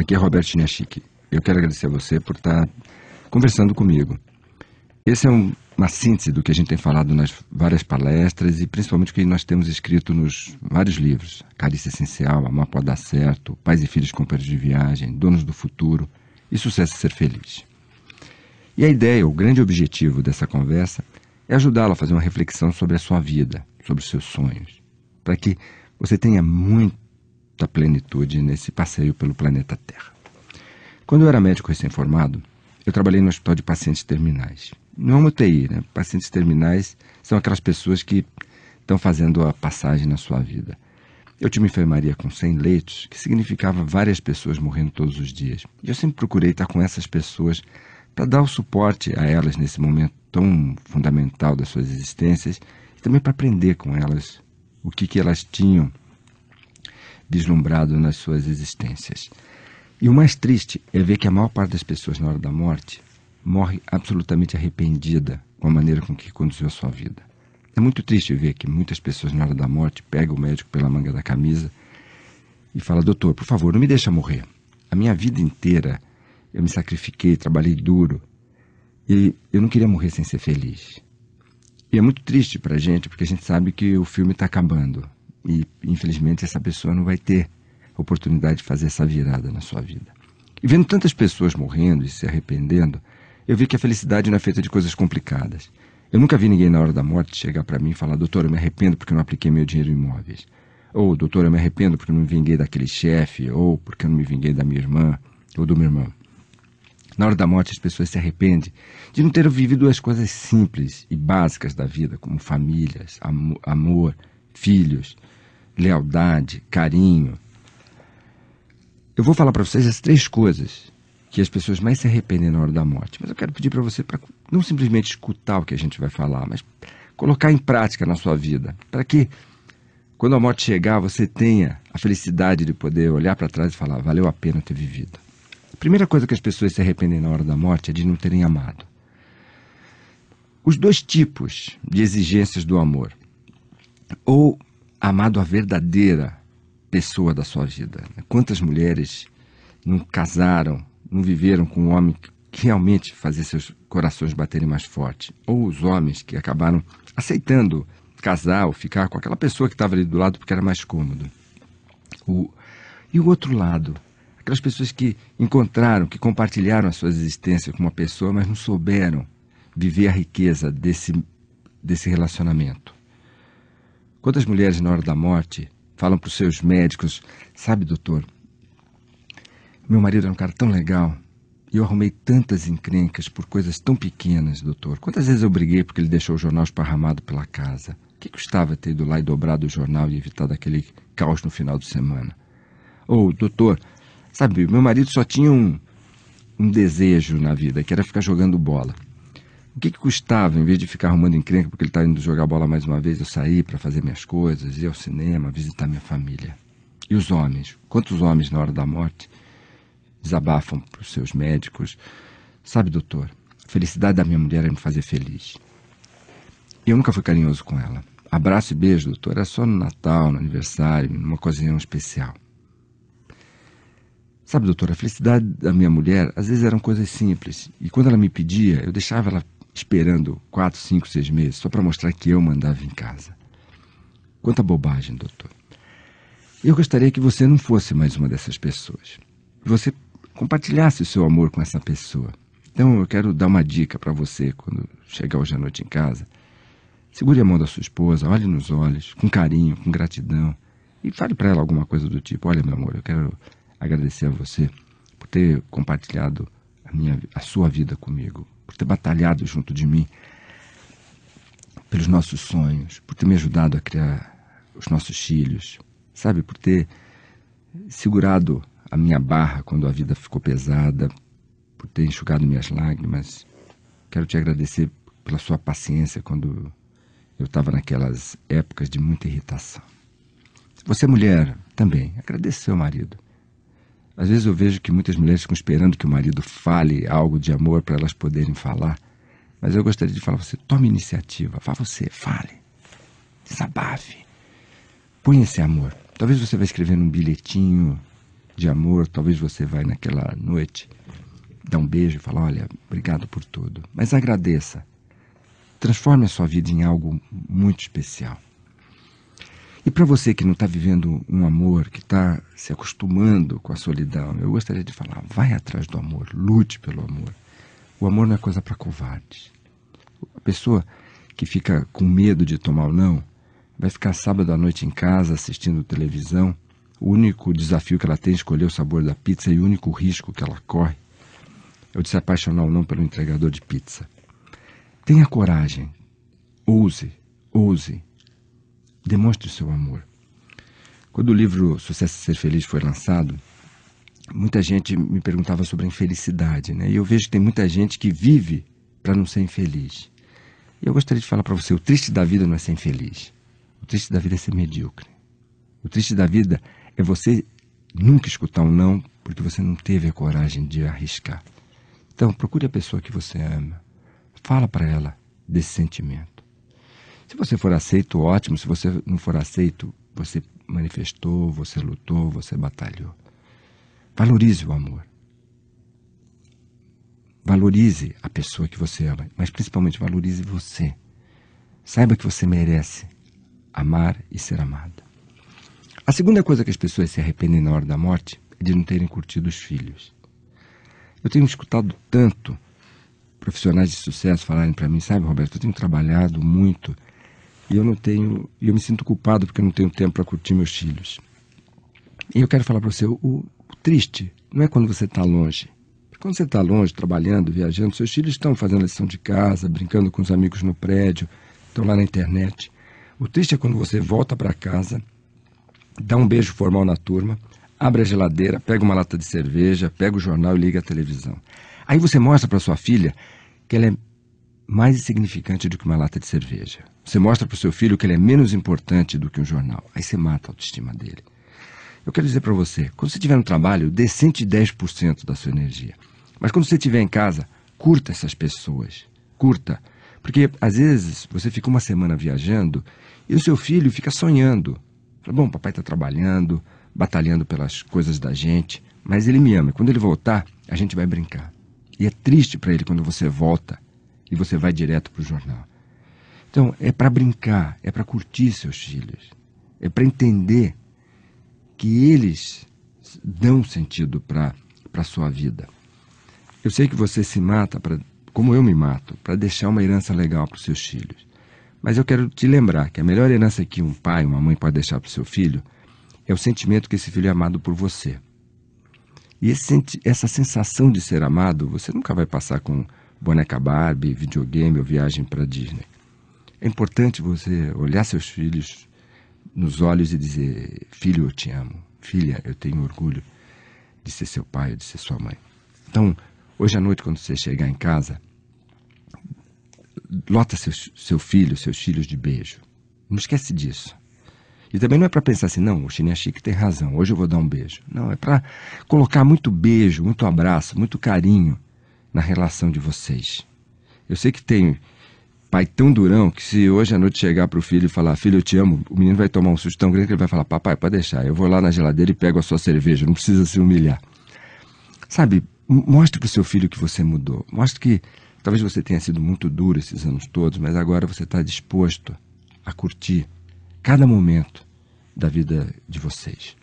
Aqui é Roberto Chiniachiki. Eu quero agradecer a você por estar conversando comigo. Esse é uma síntese do que a gente tem falado nas várias palestras e principalmente o que nós temos escrito nos vários livros. Carícia Essencial, Amor Pode Dar Certo, Pais e Filhos Companheiros de Viagem, Donos do Futuro e Sucesso e Ser Feliz. E a ideia, o grande objetivo dessa conversa é ajudá-lo a fazer uma reflexão sobre a sua vida, sobre os seus sonhos, para que você tenha muita plenitude nesse passeio pelo planeta Terra. Quando eu era médico recém-formado, eu trabalhei no hospital de pacientes terminais. Não é uma UTI, né? Pacientes terminais são aquelas pessoas que estão fazendo a passagem na sua vida. Eu tinha uma enfermaria com 100 leitos, que significava várias pessoas morrendo todos os dias. E eu sempre procurei estar com essas pessoas para dar o suporte a elas nesse momento tão fundamental das suas existências e também para aprender com elas o que elas tinham vislumbrado nas suas existências. E o mais triste é ver que a maior parte das pessoas na hora da morte morre absolutamente arrependida com a maneira com que conduziu a sua vida. É muito triste ver que muitas pessoas na hora da morte pegam o médico pela manga da camisa e falam: doutor, por favor, não me deixa morrer. A minha vida inteira eu me sacrifiquei, trabalhei duro e eu não queria morrer sem ser feliz. E é muito triste para a gente porque a gente sabe que o filme está acabando e infelizmente essa pessoa não vai ter oportunidade de fazer essa virada na sua vida. E vendo tantas pessoas morrendo e se arrependendo, eu vi que a felicidade não é feita de coisas complicadas. Eu nunca vi ninguém na hora da morte chegar para mim e falar: doutor, eu me arrependo porque eu não apliquei meu dinheiro em imóveis. Ou, doutor, eu me arrependo porque eu não me vinguei daquele chefe. Ou porque eu não me vinguei da minha irmã ou do meu irmão. Na hora da morte as pessoas se arrependem de não ter vivido as coisas simples e básicas da vida, como famílias, amor, filhos, lealdade, carinho. Eu vou falar para vocês as 3 coisas que as pessoas mais se arrependem na hora da morte. Mas eu quero pedir para você para não simplesmente escutar o que a gente vai falar, mas colocar em prática na sua vida, para que quando a morte chegar você tenha a felicidade de poder olhar para trás e falar: valeu a pena ter vivido. A primeira coisa que as pessoas se arrependem na hora da morte é de não terem amado. Os 2 tipos de exigências do amor: ou amado a verdadeira pessoa da sua vida. Quantas mulheres não casaram, não viveram com um homem que realmente fazia seus corações baterem mais forte? Ou os homens que acabaram aceitando casar ou ficar com aquela pessoa que estava ali do lado porque era mais cômodo. E o outro lado, aquelas pessoas que encontraram, que compartilharam a sua existência com uma pessoa, mas não souberam viver a riqueza desse relacionamento. Quantas mulheres na hora da morte falam para os seus médicos: sabe, doutor, meu marido era um cara tão legal e eu arrumei tantas encrencas por coisas tão pequenas, doutor. Quantas vezes eu briguei porque ele deixou o jornal esparramado pela casa? O que custava ter ido lá e dobrado o jornal e evitado aquele caos no final de semana? Ou, doutor, sabe, meu marido só tinha um desejo na vida, que era ficar jogando bola. O que custava, em vez de ficar arrumando encrenca porque ele está indo jogar bola mais uma vez, eu sair para fazer minhas coisas, ir ao cinema, visitar minha família? E os homens? Quantos homens na hora da morte desabafam para os seus médicos: sabe, doutor, a felicidade da minha mulher é me fazer feliz. E eu nunca fui carinhoso com ela. Abraço e beijo, doutor, era só no Natal, no aniversário, numa ocasião especial. Sabe, doutor, a felicidade da minha mulher às vezes eram coisas simples. E quando ela me pedia, eu deixava ela esperando 4, 5, 6 meses só para mostrar que eu mandava em casa. Quanta bobagem, doutor. Eu gostaria que você não fosse mais uma dessas pessoas. Você compartilhasse o seu amor com essa pessoa. Então eu quero dar uma dica para você quando chegar hoje à noite em casa. Segure a mão da sua esposa, olhe nos olhos, com carinho, com gratidão, e fale para ela alguma coisa do tipo: olha, meu amor, eu quero agradecer a você por ter compartilhado a sua vida comigo, por ter batalhado junto de mim pelos nossos sonhos, por ter me ajudado a criar os nossos filhos, sabe, por ter segurado a minha barra quando a vida ficou pesada, por ter enxugado minhas lágrimas. Quero te agradecer pela sua paciência quando eu estava naquelas épocas de muita irritação. Você, mulher, também, agradeça seu marido. Às vezes eu vejo que muitas mulheres ficam esperando que o marido fale algo de amor para elas poderem falar, mas eu gostaria de falar: você tome iniciativa, vá você, fale, desabafe, põe esse amor. Talvez você vai escrever num bilhetinho de amor, talvez você vai naquela noite dar um beijo e falar, olha, obrigado por tudo. Mas agradeça. Transforme a sua vida em algo muito especial. E para você que não está vivendo um amor, que está se acostumando com a solidão, eu gostaria de falar, vai atrás do amor, lute pelo amor. O amor não é coisa para covardes. A pessoa que fica com medo de tomar o não, vai ficar sábado à noite em casa assistindo televisão. O único desafio que ela tem é escolher o sabor da pizza e o único risco que ela corre é o de se apaixonar ou não pelo entregador de pizza. Tenha coragem. Ouse. Demonstre o seu amor. Quando o livro Sucesso e Ser Feliz foi lançado, muita gente me perguntava sobre a infelicidade, né? E eu vejo que tem muita gente que vive para não ser infeliz. E eu gostaria de falar para você, o triste da vida não é ser infeliz. O triste da vida é ser medíocre. O triste da vida é você nunca escutar um não porque você não teve a coragem de arriscar. Então, procure a pessoa que você ama. Fala para ela desse sentimento. Se você for aceito, ótimo. Se você não for aceito, você manifestou, você lutou, você batalhou. Valorize o amor. Valorize a pessoa que você ama, mas principalmente valorize você. Saiba que você merece amar e ser amada. A segunda coisa que as pessoas se arrependem na hora da morte é de não terem curtido os filhos. Eu tenho escutado tanto profissionais de sucesso falarem para mim, sabe, Roberto, eu tenho trabalhado muito e eu me sinto culpado porque eu não tenho tempo para curtir meus filhos. E eu quero falar para você, o triste não é quando você está longe. Quando você está longe, trabalhando, viajando, seus filhos estão fazendo lição de casa, brincando com os amigos no prédio, estão lá na internet. O triste é quando você volta para casa, dá um beijo formal na turma, abre a geladeira, pega uma lata de cerveja, pega o jornal e liga a televisão. Aí você mostra para sua filha que ela é mais insignificante do que uma lata de cerveja. Você mostra para o seu filho que ele é menos importante do que um jornal. Aí você mata a autoestima dele. Eu quero dizer para você, quando você estiver no trabalho, dê 110% da sua energia. Mas quando você estiver em casa, curta essas pessoas. Curta. Porque, às vezes, você fica uma semana viajando e o seu filho fica sonhando. Fala, bom, papai está trabalhando, batalhando pelas coisas da gente, mas ele me ama. Quando ele voltar, a gente vai brincar. E é triste para ele quando você volta e você vai direto para o jornal. Então, é para brincar, é para curtir seus filhos. É para entender que eles dão sentido para a sua vida. Eu sei que você se mata, como eu me mato, para deixar uma herança legal para os seus filhos. Mas eu quero te lembrar que a melhor herança que um pai, uma mãe pode deixar para o seu filho é o sentimento que esse filho é amado por você. E essa sensação de ser amado, você nunca vai passar com boneca Barbie, videogame ou viagem para Disney. É importante você olhar seus filhos nos olhos e dizer, filho, eu te amo. Filha, eu tenho orgulho de ser seu pai ou de ser sua mãe. Então, hoje à noite, quando você chegar em casa, lota seu filho, seus filhos de beijo. Não esquece disso. E também não é para pensar assim, não, o Chininha Chique tem razão, hoje eu vou dar um beijo. Não, é para colocar muito beijo, muito abraço, muito carinho na relação de vocês. Eu sei que tem pai tão durão que se hoje à noite chegar para o filho e falar, filho, eu te amo, o menino vai tomar um susto tão grande que ele vai falar, papai, pode deixar, eu vou lá na geladeira e pego a sua cerveja, não precisa se humilhar. Sabe, mostre para o seu filho que você mudou. Mostre que talvez você tenha sido muito duro esses anos todos, mas agora você está disposto a curtir cada momento da vida de vocês.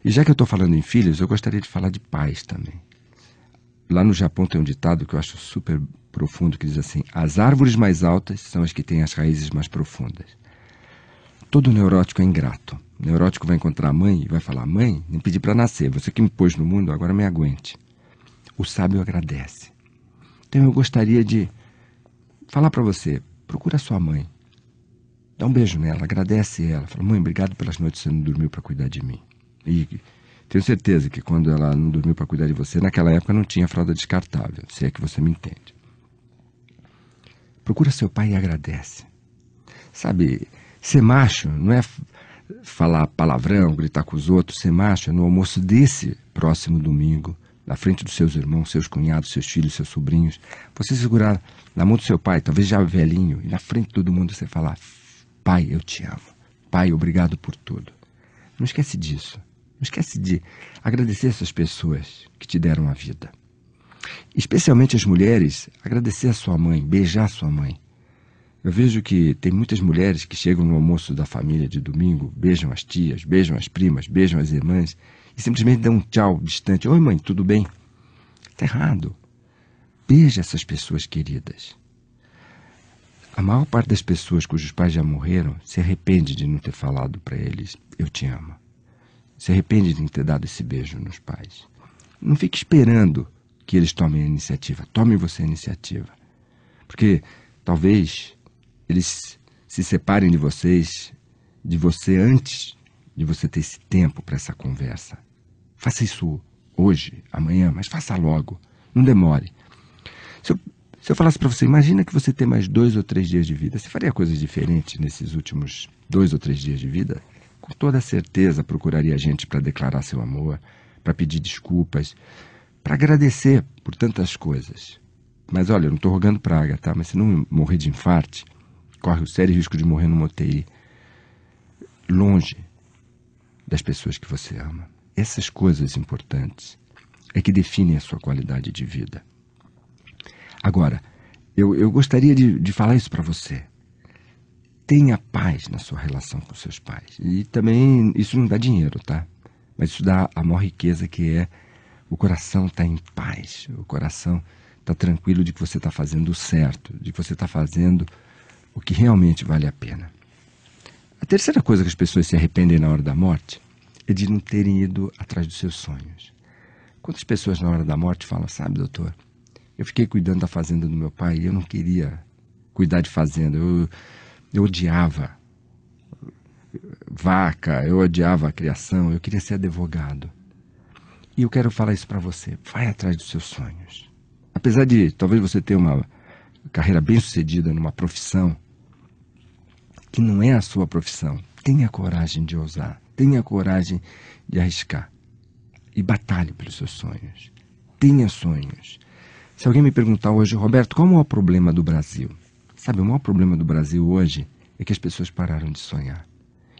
E já que eu estou falando em filhos, eu gostaria de falar de pais também. Lá no Japão tem um ditado que eu acho super profundo, que diz assim, as árvores mais altas são as que têm as raízes mais profundas. Todo neurótico é ingrato. O neurótico vai encontrar a mãe e vai falar, mãe, nem pedi para nascer, você que me pôs no mundo, agora me aguente. O sábio agradece. Então eu gostaria de falar para você, procura a sua mãe. Dá um beijo nela, agradece ela. Fala, mãe, obrigado pelas noites que você não dormiu para cuidar de mim. E tenho certeza que quando ela não dormiu para cuidar de você, naquela época não tinha fralda descartável, se é que você me entende. Procura seu pai e agradece. Sabe, ser macho não é falar palavrão, gritar com os outros. Ser macho é no almoço desse próximo domingo, na frente dos seus irmãos, seus cunhados, seus filhos, seus sobrinhos. Você segurar na mão do seu pai, talvez já velhinho, e na frente de todo mundo você falar, pai, eu te amo. Pai, obrigado por tudo. Não esquece disso. Não esquece de agradecer essas pessoas que te deram a vida. Especialmente as mulheres, agradecer a sua mãe, beijar a sua mãe. Eu vejo que tem muitas mulheres que chegam no almoço da família de domingo, beijam as tias, beijam as primas, beijam as irmãs e simplesmente dão um tchau distante. Oi, mãe, tudo bem? Está errado. Beija essas pessoas queridas. A maior parte das pessoas cujos pais já morreram se arrepende de não ter falado para eles, eu te amo. Se arrepende de não ter dado esse beijo nos pais. Não fique esperando que eles tomem a iniciativa. Tome você a iniciativa. Porque talvez eles se separem de você antes de você ter esse tempo para essa conversa. Faça isso hoje, amanhã, mas faça logo. Não demore. Se eu falasse para você, imagina que você tem mais 2 ou 3 dias de vida. Você faria coisas diferentes nesses últimos 2 ou 3 dias de vida? Com toda certeza procuraria gente para declarar seu amor, para pedir desculpas, para agradecer por tantas coisas. Mas olha, eu não estou rogando praga, tá? Mas se não morrer de infarte, corre o sério risco de morrer numa UTI, longe das pessoas que você ama. Essas coisas importantes é que definem a sua qualidade de vida. Agora, eu gostaria de falar isso para você. Tenha paz na sua relação com seus pais. E também, isso não dá dinheiro, tá? Mas isso dá a maior riqueza, que é o coração estar em paz. O coração está tranquilo de que você está fazendo o certo, de que você está fazendo o que realmente vale a pena. A terceira coisa que as pessoas se arrependem na hora da morte é de não terem ido atrás dos seus sonhos. Quantas pessoas na hora da morte falam, sabe, doutor, eu fiquei cuidando da fazenda do meu pai e eu não queria cuidar de fazenda. Eu odiava vaca, eu odiava a criação, eu queria ser advogado. E eu quero falar isso para você. Vai atrás dos seus sonhos. Apesar de talvez você ter uma carreira bem-sucedida numa profissão que não é a sua profissão, tenha coragem de ousar, tenha coragem de arriscar e batalhe pelos seus sonhos. Tenha sonhos. Se alguém me perguntar hoje, Roberto, qual é o maior problema do Brasil? Sabe, o maior problema do Brasil hoje é que as pessoas pararam de sonhar.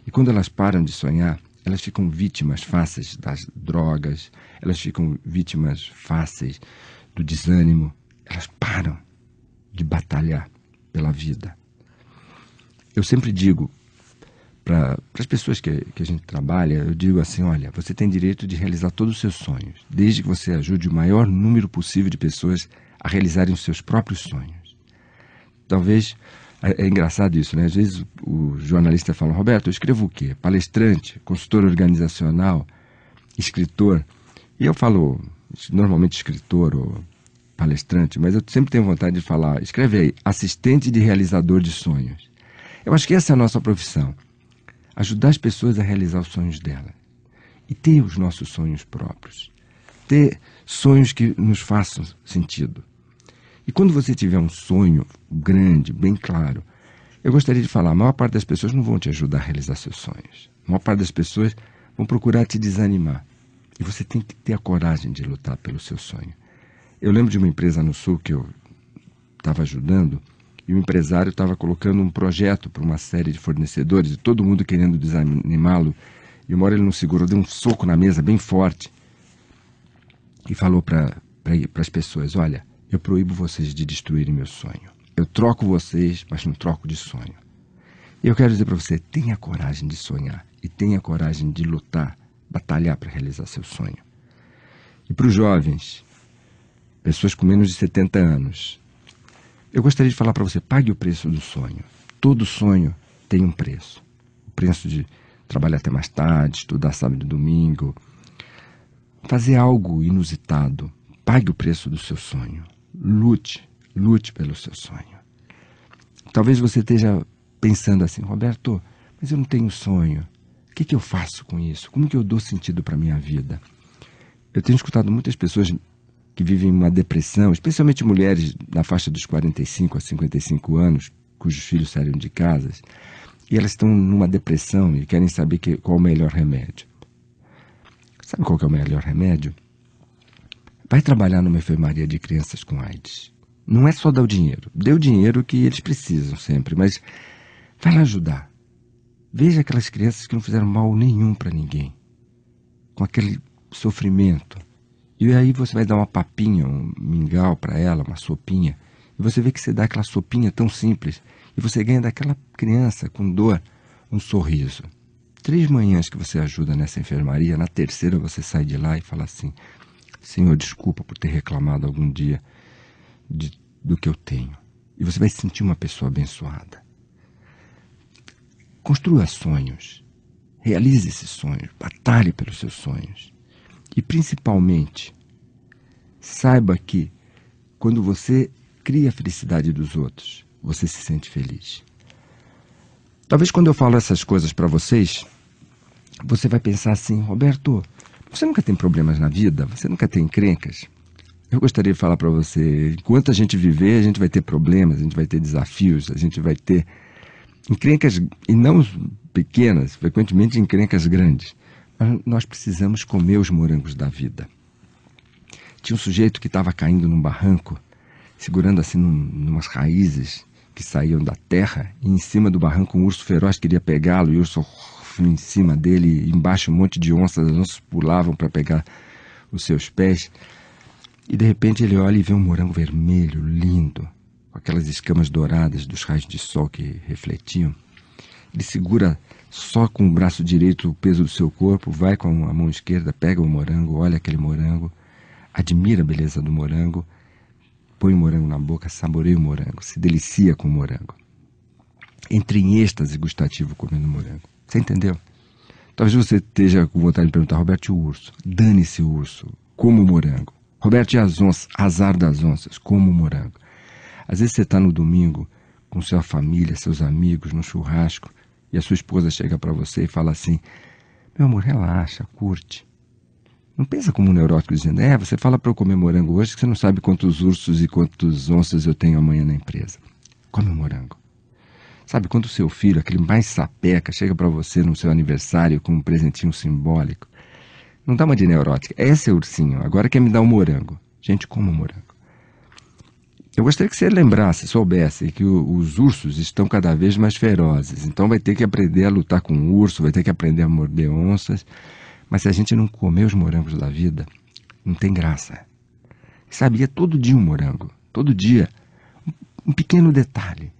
E quando elas param de sonhar, elas ficam vítimas fáceis das drogas, elas ficam vítimas fáceis do desânimo. Elas param de batalhar pela vida. Eu sempre digo para as pessoas que a gente trabalha, eu digo assim, olha, você tem direito de realizar todos os seus sonhos, desde que você ajude o maior número possível de pessoas a realizarem os seus próprios sonhos. Talvez, é engraçado isso, né? Às vezes o jornalista fala, Roberto, eu escrevo o quê? Palestrante, consultor organizacional, escritor. E eu falo, normalmente escritor ou palestrante, mas eu sempre tenho vontade de falar, escreve aí, assistente de realizador de sonhos. Eu acho que essa é a nossa profissão. Ajudar as pessoas a realizar os sonhos delas. E ter os nossos sonhos próprios. Ter sonhos que nos façam sentido. E quando você tiver um sonho grande, bem claro, eu gostaria de falar, a maior parte das pessoas não vão te ajudar a realizar seus sonhos. A maior parte das pessoas vão procurar te desanimar. E você tem que ter a coragem de lutar pelo seu sonho. Eu lembro de uma empresa no Sul que eu estava ajudando, e o empresário estava colocando um projeto para uma série de fornecedores, e todo mundo querendo desanimá-lo. E uma hora ele não segurou, deu um soco na mesa bem forte e falou para as pessoas, olha, eu proíbo vocês de destruírem meu sonho. Eu troco vocês, mas não troco de sonho. E eu quero dizer para você, tenha coragem de sonhar e tenha coragem de lutar, batalhar para realizar seu sonho. E para os jovens, pessoas com menos de 70 anos, eu gostaria de falar para você, pague o preço do sonho. Todo sonho tem um preço. O preço de trabalhar até mais tarde, estudar sábado e domingo, fazer algo inusitado. Pague o preço do seu sonho. Lute pelo seu sonho. Talvez você esteja pensando assim, Roberto, mas eu não tenho sonho. O que eu faço com isso? Como que eu dou sentido para a minha vida? Eu tenho escutado muitas pessoas que vivem uma depressão, especialmente mulheres na faixa dos 45 a 55 anos, cujos filhos saíram de casa, e elas estão numa depressão e querem saber qual é o melhor remédio. Sabe qual que é o melhor remédio? Vai trabalhar numa enfermaria de crianças com AIDS. Não é só dar o dinheiro. Dê o dinheiro que eles precisam sempre, mas vai lá ajudar. Veja aquelas crianças que não fizeram mal nenhum para ninguém. com aquele sofrimento. E aí você vai dar uma papinha, um mingau para ela, uma sopinha. E você vê que você dá aquela sopinha tão simples. E você ganha daquela criança com dor um sorriso. 3 manhãs que você ajuda nessa enfermaria, na terceira você sai de lá e fala assim: Senhor, desculpa por ter reclamado algum dia do que eu tenho. E você vai se sentir uma pessoa abençoada. Construa sonhos. Realize esses sonhos. Batalhe pelos seus sonhos. E principalmente, saiba que quando você cria a felicidade dos outros, você se sente feliz. Talvez quando eu falo essas coisas para vocês, você vai pensar assim: Roberto, você nunca tem problemas na vida? Você nunca tem encrencas? Eu gostaria de falar para você, enquanto a gente viver, a gente vai ter problemas, a gente vai ter desafios, a gente vai ter encrencas, e não pequenas, frequentemente encrencas grandes. Mas nós precisamos comer os morangos da vida. Tinha um sujeito que estava caindo num barranco, segurando assim numas raízes que saíam da terra, e em cima do barranco um urso feroz queria pegá-lo, e o urso em cima dele, embaixo um monte de onças, as onças pulavam para pegar os seus pés. E de repente ele olha e vê um morango vermelho, lindo, com aquelas escamas douradas dos raios de sol que refletiam. Ele segura só com o braço direito o peso do seu corpo, vai com a mão esquerda, pega o morango, olha aquele morango, admira a beleza do morango, põe o morango na boca, saboreia o morango, se delicia com o morango. Entra em êxtase gustativo comendo morango. Você entendeu? Talvez você esteja com vontade de perguntar: Roberto, e o urso? Dane-se o urso, como o morango. Roberto, e as onças? Azar das onças, como o morango. Às vezes você está no domingo com sua família, seus amigos, no churrasco, e a sua esposa chega para você e fala assim: meu amor, relaxa, curte. Não pensa como um neurótico dizendo: você fala para eu comer morango hoje que você não sabe quantos ursos e quantas onças eu tenho amanhã na empresa. Come o morango. Sabe, quando o seu filho, aquele mais sapeca, chega para você no seu aniversário com um presentinho simbólico, não dá uma de neurótica. Esse é o ursinho, agora quer me dar um morango. Gente, como morango. Eu gostaria que você lembrasse, soubesse que os ursos estão cada vez mais ferozes. Então vai ter que aprender a lutar com o urso, vai ter que aprender a morder onças. Mas se a gente não comer os morangos da vida, não tem graça. Sabe, é todo dia um morango. Todo dia. Um pequeno detalhe.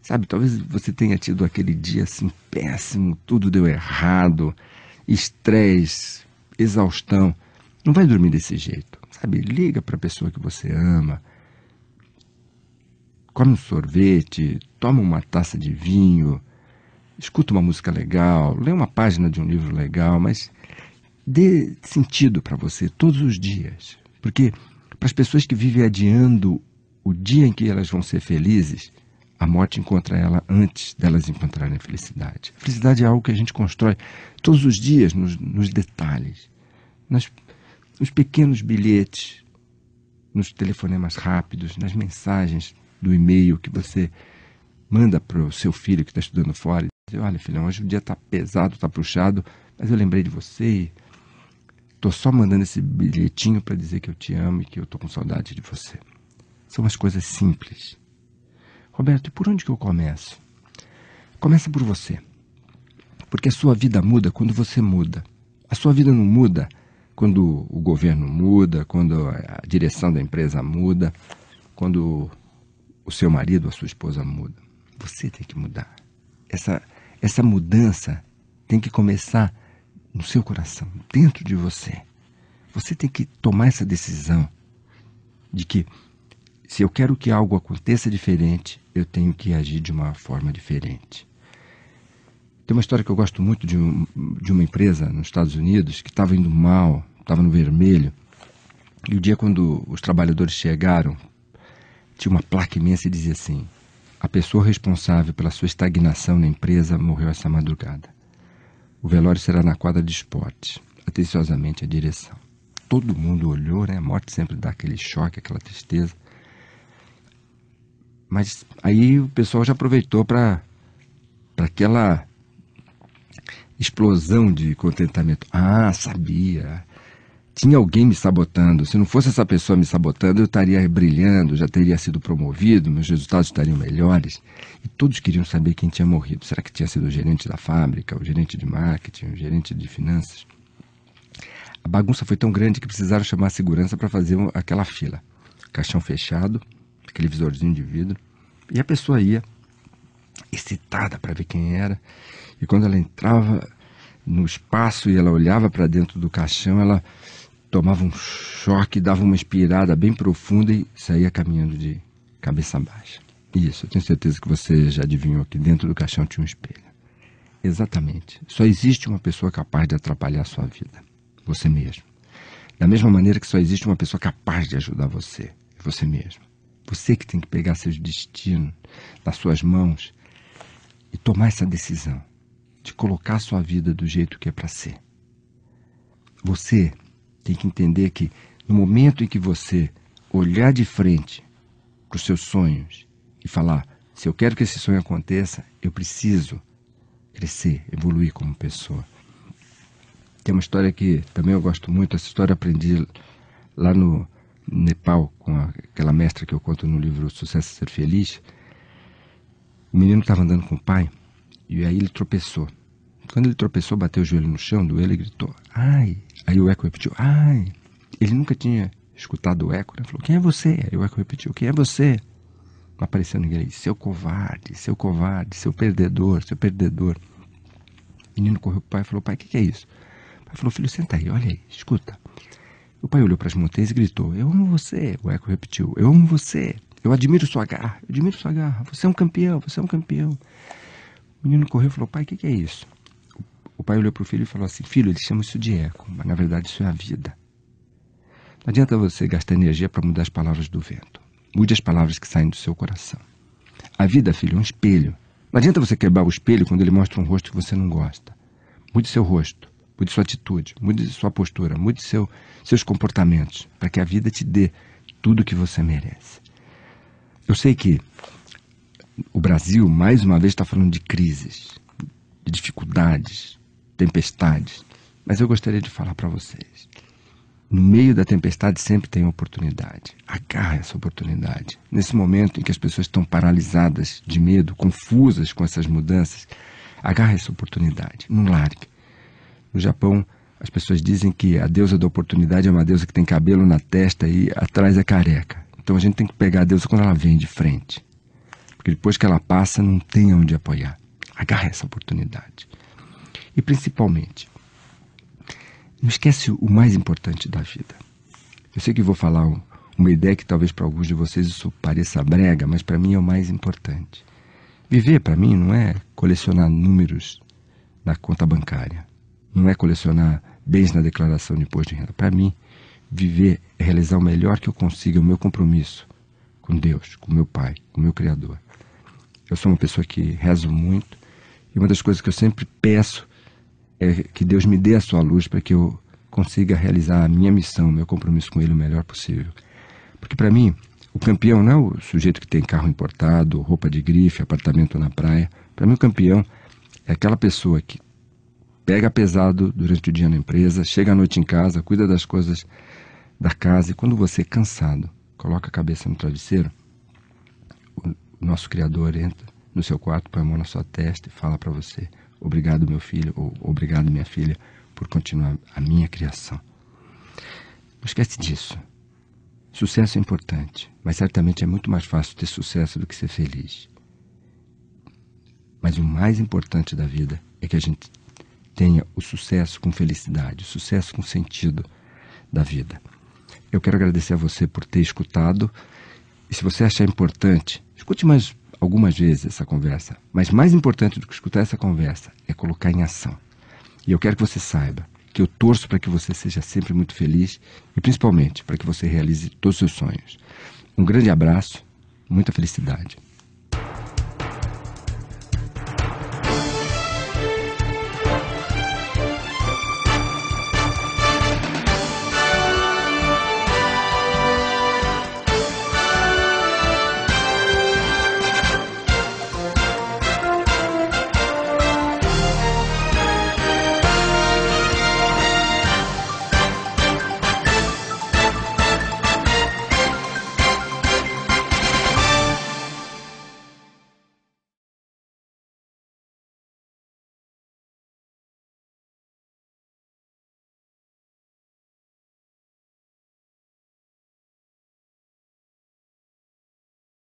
Sabe, talvez você tenha tido aquele dia assim péssimo, tudo deu errado, estresse, exaustão. Não vai dormir desse jeito. Sabe, liga para a pessoa que você ama, come um sorvete, toma uma taça de vinho, escuta uma música legal, lê uma página de um livro legal, mas dê sentido para você todos os dias. Porque para as pessoas que vivem adiando o dia em que elas vão ser felizes, a morte encontra ela antes delas encontrarem a felicidade. A felicidade é algo que a gente constrói todos os dias, nos detalhes, nos pequenos bilhetes, nos telefonemas rápidos, nas mensagens do e-mail que você manda para o seu filho que está estudando fora. E diz: olha, filhão, hoje o dia está pesado, está puxado, mas eu lembrei de você e estou só mandando esse bilhetinho para dizer que eu te amo e que eu estou com saudade de você. São as coisas simples. Roberto, e por onde que eu começo? Começa por você. Porque a sua vida muda quando você muda. A sua vida não muda quando o governo muda, quando a direção da empresa muda, quando o seu marido ou a sua esposa muda. Você tem que mudar. Essa mudança tem que começar no seu coração, dentro de você. Você tem que tomar essa decisão de que, se eu quero que algo aconteça diferente, eu tenho que agir de uma forma diferente. Tem uma história que eu gosto muito de uma empresa nos Estados Unidos que estava indo mal, estava no vermelho. E o dia quando os trabalhadores chegaram, tinha uma placa imensa e dizia assim: a pessoa responsável pela sua estagnação na empresa morreu essa madrugada. O velório será na quadra de esportes. Atenciosamente, a direção. Todo mundo olhou, né? A morte sempre dá aquele choque, aquela tristeza. Mas aí o pessoal já aproveitou para aquela explosão de contentamento. Ah, sabia. Tinha alguém me sabotando. Se não fosse essa pessoa me sabotando, eu estaria brilhando, já teria sido promovido, meus resultados estariam melhores. E todos queriam saber quem tinha morrido. Será que tinha sido o gerente da fábrica, o gerente de marketing, o gerente de finanças? A bagunça foi tão grande que precisaram chamar a segurança para fazer aquela fila. Caixão fechado, aquele visorzinho de vidro. E a pessoa ia, excitada para ver quem era. E quando ela entrava no espaço e ela olhava para dentro do caixão, ela tomava um choque, dava uma inspirada bem profunda e saía caminhando de cabeça baixa. Isso, eu tenho certeza que você já adivinhou que dentro do caixão tinha um espelho. Exatamente. Só existe uma pessoa capaz de atrapalhar a sua vida. Você mesmo. Da mesma maneira que só existe uma pessoa capaz de ajudar você. Você mesmo. Você que tem que pegar seus destinos nas suas mãos e tomar essa decisão de colocar a sua vida do jeito que é para ser. Você tem que entender que no momento em que você olhar de frente para os seus sonhos e falar, se eu quero que esse sonho aconteça, eu preciso crescer, evoluir como pessoa. Tem uma história que também eu gosto muito, essa história eu aprendi lá no Nepal, com aquela mestra que eu conto no livro Sucesso e Ser Feliz. O menino estava andando com o pai e aí ele tropeçou. Quando ele tropeçou, bateu o joelho no chão, doeu, ele gritou, ai! Aí o eco repetiu, ai! Ele nunca tinha escutado o eco, né? Falou, quem é você? Aí o eco repetiu, quem é você? Não apareceu ninguém aí, seu covarde, seu covarde, seu perdedor, seu perdedor. O menino correu pro pai e falou, pai, o que é isso? O pai falou, filho, senta aí, olha aí, escuta. O pai olhou para as montanhas e gritou, eu amo você. O eco repetiu, eu amo você. Eu admiro sua garra, eu admiro sua garra. Você é um campeão, você é um campeão. O menino correu e falou, pai, o que é isso? O pai olhou para o filho e falou assim, filho, eles chamam isso de eco, mas na verdade isso é a vida. Não adianta você gastar energia para mudar as palavras do vento. Mude as palavras que saem do seu coração. A vida, filho, é um espelho. Não adianta você quebrar o espelho quando ele mostra um rosto que você não gosta. Mude seu rosto, mude sua atitude, mude sua postura, mude seus comportamentos, para que a vida te dê tudo o que você merece. Eu sei que o Brasil, mais uma vez, está falando de crises, de dificuldades, tempestades, mas eu gostaria de falar para vocês. No meio da tempestade sempre tem oportunidade. Agarra essa oportunidade. Nesse momento em que as pessoas estão paralisadas de medo, confusas com essas mudanças, agarra essa oportunidade. Não largue. No Japão, as pessoas dizem que a deusa da oportunidade é uma deusa que tem cabelo na testa e atrás é careca. Então a gente tem que pegar a deusa quando ela vem de frente. Porque depois que ela passa, não tem onde apoiar. Agarra essa oportunidade. E principalmente, não esquece o mais importante da vida. Eu sei que vou falar uma ideia que talvez para alguns de vocês isso pareça brega, mas para mim é o mais importante. Viver, para mim, não é colecionar números na conta bancária. Não é colecionar bens na declaração de imposto de renda. Para mim, viver é realizar o melhor que eu consiga, o meu compromisso com Deus, com meu Pai, com o meu Criador. Eu sou uma pessoa que rezo muito e uma das coisas que eu sempre peço é que Deus me dê a sua luz para que eu consiga realizar a minha missão, o meu compromisso com Ele o melhor possível. Porque para mim, o campeão não é o sujeito que tem carro importado, roupa de grife, apartamento na praia. Para mim, o campeão é aquela pessoa que pega pesado durante o dia na empresa, chega à noite em casa, cuida das coisas da casa e quando você, cansado, coloca a cabeça no travesseiro, o nosso Criador entra no seu quarto, põe a mão na sua testa e fala para você, obrigado, meu filho, ou obrigado, minha filha, por continuar a minha criação. Não esquece disso. Sucesso é importante, mas certamente é muito mais fácil ter sucesso do que ser feliz. Mas o mais importante da vida é que a gente tenha o sucesso com felicidade, o sucesso com sentido da vida. Eu quero agradecer a você por ter escutado. E se você achar importante, escute mais algumas vezes essa conversa. Mas mais importante do que escutar essa conversa é colocar em ação. E eu quero que você saiba que eu torço para que você seja sempre muito feliz e principalmente para que você realize todos os seus sonhos. Um grande abraço, muita felicidade.